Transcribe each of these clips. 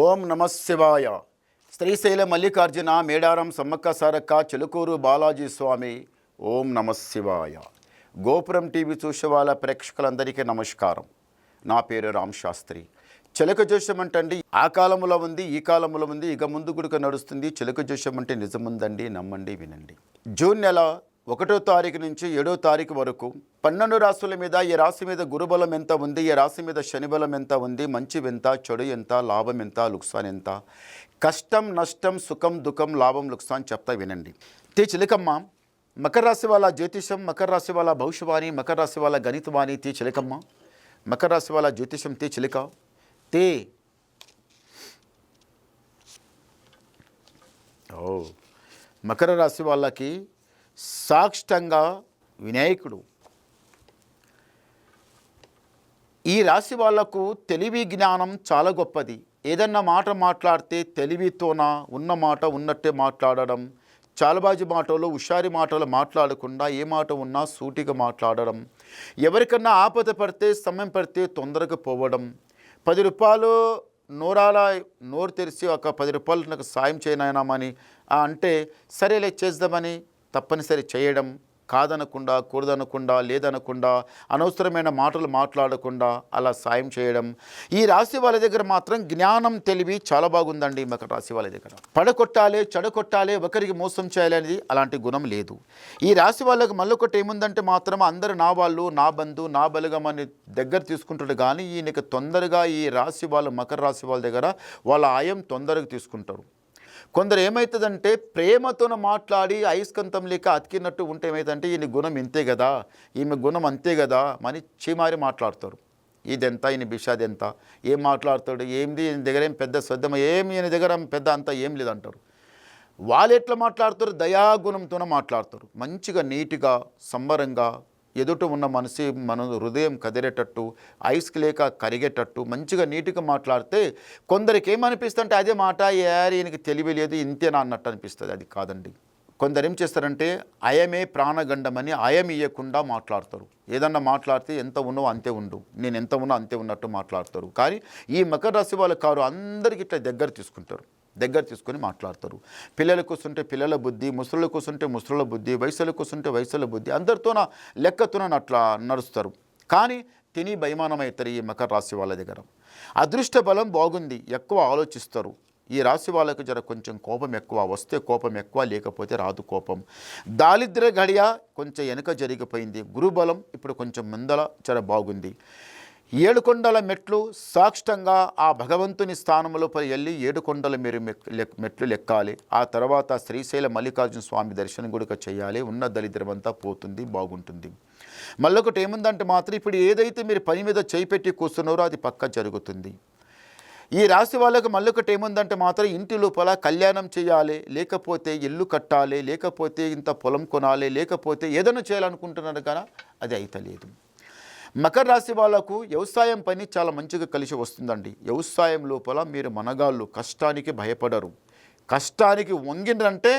ఓం నమ శివాయ. శ్రీశైల మల్లికార్జున మేడారం సమ్మక్క సారక్క చిలుకూరు బాలాజీ స్వామి. ఓం నమ శివాయ. గోపురం టీవీ చూసే వాళ్ళ ప్రేక్షకులందరికీ నమస్కారం. నా పేరు రామ్ శాస్త్రి. చిలక జోషం అంటండి ఆ కాలంలో ఉంది, ఈ కాలంలో ఉంది, ఇక ముందు గుడిక నడుస్తుంది. చిలక జోషం అంటే నిజముందండి, నమ్మండి, వినండి. జూన్ నెల 1వ తారీఖు నుంచి 7వ తారీఖు వరకు 12 రాశుల మీద ఈ రాశి మీద గురుబలం ఎంత ఉంది, ఈ రాశి మీద శనిబలం ఎంత ఉంది, మంచి ఎంత, చెడు ఎంత, లాభం ఎంత, లుక్సాన్ ఎంత, కష్టం నష్టం సుఖం దుఃఖం లాభం లుక్సాన్ చెప్తా వినండి. తే చిలకమ్మ మకర రాశి వాళ్ళ జ్యోతిషం, మకర రాశి వాళ్ళ భవిష్యవాణి, మకర రాశి వాళ్ళ గణితవాణి. తే చిలకమ్మ మకర రాశి వాళ్ళ జ్యోతిషం. తే చిలక తే మకర రాశి వాళ్ళకి సాక్షంగా వినాయకుడు. ఈ రాశి వాళ్లకు తెలివి జ్ఞానం చాలా గొప్పది. ఏదన్నా మాట మాట్లాడితే తెలివితోన ఉన్న మాట ఉన్నట్టే మాట్లాడడం, చాలబాజీ మాటలు హుషారి మాటలు మాట్లాడకుండా ఏ మాట ఉన్నా సూటిగా మాట్లాడడం, ఎవరికన్నా ఆపద పడితే సమయం పడితే తొందరగా పోవడం, 10 రూపాయలు నోరు తెరిచి ఒక 10 రూపాయలు నాకు సాయం చేయనాయనామని అంటే సరేలే చేద్దామని తప్పనిసరి చేయడం, కాదనకుండా కూడదనకుండా లేదనకుండా అనవసరమైన మాటలు మాట్లాడకుండా అలా సాయం చేయడం. ఈ రాశి వాళ్ళ దగ్గర మాత్రం జ్ఞానం తెలివి చాలా బాగుందండి. మకర రాశి వాళ్ళ దగ్గర పడగొట్టాలి, చెడగొట్టాలి, ఒకరికి మోసం చేయాలి అనేది అలాంటి గుణం లేదు. ఈ రాశి వాళ్ళకి మళ్ళొకటి ఏముందంటే మాత్రం అందరూ నా వాళ్ళు, నా బంధు, నా బలగం అని దగ్గర తీసుకుంటాడు. కానీ ఈయనకి తొందరగా ఈ రాశి వాళ్ళు మకర రాశి వాళ్ళ దగ్గర వాళ్ళ ఆయం తొందరగా తీసుకుంటారు. కొందరు ఏమవుతుందంటే ప్రేమతో మాట్లాడి ఐస్కంతం లేక అతికినట్టు ఉంటే ఏమవుతుందంటే ఈయన గుణం ఇంతే కదా, ఈమె గుణం అంతే కదా అని చీమారి మాట్లాడతారు. ఇదెంత, ఈయన బిషాది ఎంత, ఏం మాట్లాడతాడు, ఏంది ఈయన దగ్గర ఏం పెద్ద శ్రద్ధమ, ఏం ఈయన దగ్గర పెద్ద అంతా ఏం లేదంటారు. వాళ్ళు ఎట్లా మాట్లాడతారు, దయాగుణంతోనే మాట్లాడతారు. మంచిగా నీట్గా సంబరంగా ఎదుట ఉన్న మన హృదయం కదిరేటట్టు, ఐస్కి లేక కరిగేటట్టు మంచిగా నీట్గా మాట్లాడితే కొందరికి ఏమనిపిస్తుంది అంటే అదే మాట ఈయనకి తెలివి లేదు ఇంతేనా అన్నట్టు అనిపిస్తుంది. అది కాదండి. కొందరు ఏం చేస్తారంటే అయమే ప్రాణగండమని అయం ఇవ్వకుండా మాట్లాడతారు. ఏదన్నా మాట్లాడితే ఎంత ఉన్నావు అంతే ఉండు, నేను ఎంత ఉన్నా అంతే ఉన్నట్టు మాట్లాడతారు. కానీ ఈ మకర రాశి వాళ్ళ కారు అందరికీ ఇట్లా దగ్గర తీసుకొని మాట్లాడతారు. పిల్లలు కూర్చుంటే పిల్లల బుద్ధి, ముసళ్ళు కూర్చుంటే ముసళ్ళ బుద్ధి, వయసులు కూర్చుంటే వయసుల బుద్ధి, అందరితోన లెక్కతోన అట్లా నడుస్తారు. కానీ తిని బయమానమవుతారు ఈ మకర రాశి వాళ్ళ దగ్గర. అదృష్ట బలం బాగుంది, ఎక్కువ ఆలోచిస్తారు. ఈ రాశి వాళ్ళకు జర కొంచెం కోపం ఎక్కువ, వస్తే కోపం ఎక్కువ, లేకపోతే రాదు కోపం. దారిద్ర్య గడియ కొంచెం వెనుక జరిగిపోయింది. గురుబలం ఇప్పుడు కొంచెం ముందల జర బాగుంది. 7 కొండల మెట్లు సాక్షంగా ఆ భగవంతుని స్థానంలో వెళ్ళి 7 కొండల మీరు మెట్లు లెక్కాలి. ఆ తర్వాత శ్రీశైల మల్లికార్జున స్వామి దర్శనం కూడా చేయాలి. ఉన్న దరిద్రమంతా పోతుంది, బాగుంటుంది. మళ్ళొకటి ఏముందంటే మాత్రం ఇప్పుడు ఏదైతే మీరు పని మీద చేయి పెట్టి కూర్చున్నారో అది పక్క జరుగుతుంది. ఈ రాశి వాళ్ళకు మళ్ళొకటి ఏముందంటే మాత్రం ఇంటి లోపల కళ్యాణం చేయాలి, లేకపోతే ఇల్లు కట్టాలి, లేకపోతే ఇంత పొలం కొనాలి, లేకపోతే ఏదైనా చేయాలనుకుంటున్నారు కదా అది అయితే లేదు. మకర రాశి వాళ్ళకు వ్యవసాయం పని చాలా మంచిగా కలిసి వస్తుందండి. వ్యవసాయం లోపల మీరు మనగాళ్ళు కష్టానికి భయపడరు. కష్టానికి వంగినంటే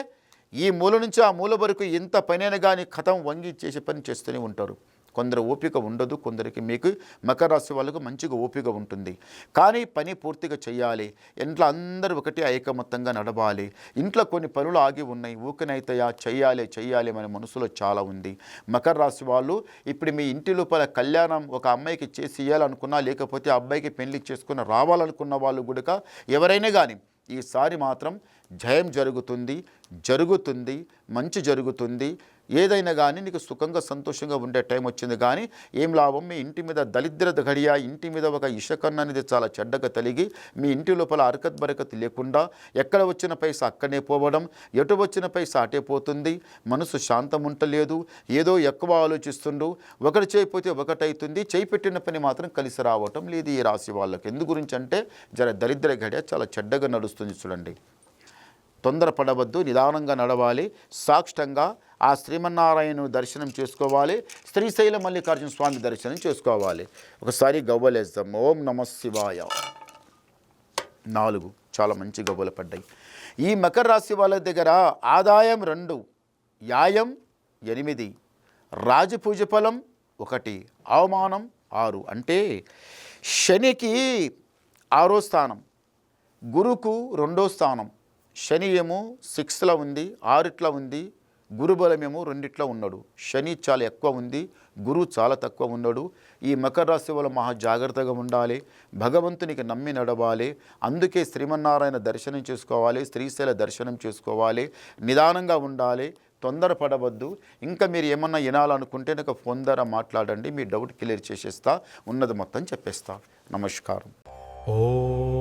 ఈ మూల నుంచి ఆ మూల వరకు ఎంత పనైనా కానీ కథం వంగి చేసే పని చేస్తూనే ఉంటారు. కొందరు ఓపిక ఉండదు, కొందరికి మీకు మకర రాశి వాళ్ళకు మంచిగా ఓపిక ఉంటుంది. కానీ పని పూర్తిగా చేయాలి. ఇంట్లో అందరూ ఒకటి ఐకమత్యంగా నడవాలి. ఇంట్లో కొన్ని పనులు ఆగి ఉన్నాయి, ఊకనైతయా చెయ్యాలి మన మనసులో చాలా ఉంది. మకర రాశి వాళ్ళు ఇప్పుడు మీ ఇంటి లోపల కళ్యాణం ఒక అమ్మాయికి చేసి ఇవ్వాలనుకున్నా, లేకపోతే అబ్బాయికి పెళ్లి చేసుకుని రావాలనుకున్న వాళ్ళు కూడా ఎవరైనా కానీ ఈసారి మాత్రం జయం జరుగుతుంది, మంచి జరుగుతుంది. ఏదైనా కానీ నీకు సుఖంగా సంతోషంగా ఉండే టైం వచ్చింది. కానీ ఏం లాభం, మీ ఇంటి మీద దరిద్రత గడియ, ఇంటి మీద ఒక ఇషకన్ను అనేది చాలా చెడ్డగా తలిగి మీ ఇంటి లోపల అరకత్ బరకత్ లేకుండా ఎక్కడ వచ్చిన పైసా అక్కడనే పోవడం, ఎటు వచ్చిన పైసా అటే పోతుంది. మనసు శాంతం ఉండలేదు, ఏదో ఎక్కువ ఆలోచిస్తుండు, ఒకటి చేయకపోతే ఒకటవుతుంది. చేయి పెట్టిన పని మాత్రం కలిసి రావటం లేదు ఈ రాశి వాళ్ళకి. ఎందు గురించి అంటే జర దరిద్ర గడియ చాలా చెడ్డగా నడుస్తుంది. చూడండి, తొందరపడవద్దు, నిదానంగా నడవాలి. సాక్షంగా ఆ శ్రీమన్నారాయణ దర్శనం చేసుకోవాలి, శ్రీశైల మల్లికార్జున స్వామి దర్శనం చేసుకోవాలి. ఒకసారి గవ్వలేద్దాం. ఓం నమ శివాయ. 4 చాలా మంచి గవ్వలు పడ్డాయి. ఈ మకర రాశి వాళ్ళ దగ్గర ఆదాయం 2, యాయం 8, రాజపూజ ఫలం 1, అవమానం 6. అంటే శనికి 6వ స్థానం, గురుకు 2వ స్థానం, శని ఏమో 6లో ఉంది, 6 ఉంది, గురుబలమేమో 2 ఉన్నాడు. శని చాలా ఎక్కువ ఉంది, గురువు చాలా తక్కువ ఉన్నాడు. ఈ మకర రాశి వల్ల మహా జాగ్రత్తగా ఉండాలి, భగవంతునికి నమ్మి నడవాలి. అందుకే శ్రీమన్నారాయణ దర్శనం చేసుకోవాలి, శ్రీశైల దర్శనం చేసుకోవాలి, నిదానంగా ఉండాలి, తొందరపడవద్దు. ఇంకా మీరు ఏమన్నా వినాలనుకుంటే నాకు ఫోన్ ద్వారా మాట్లాడండి, మీ డౌట్ క్లియర్ చేసేస్తా, ఉన్నది మొత్తం చెప్పేస్తా. నమస్కారం. ఓం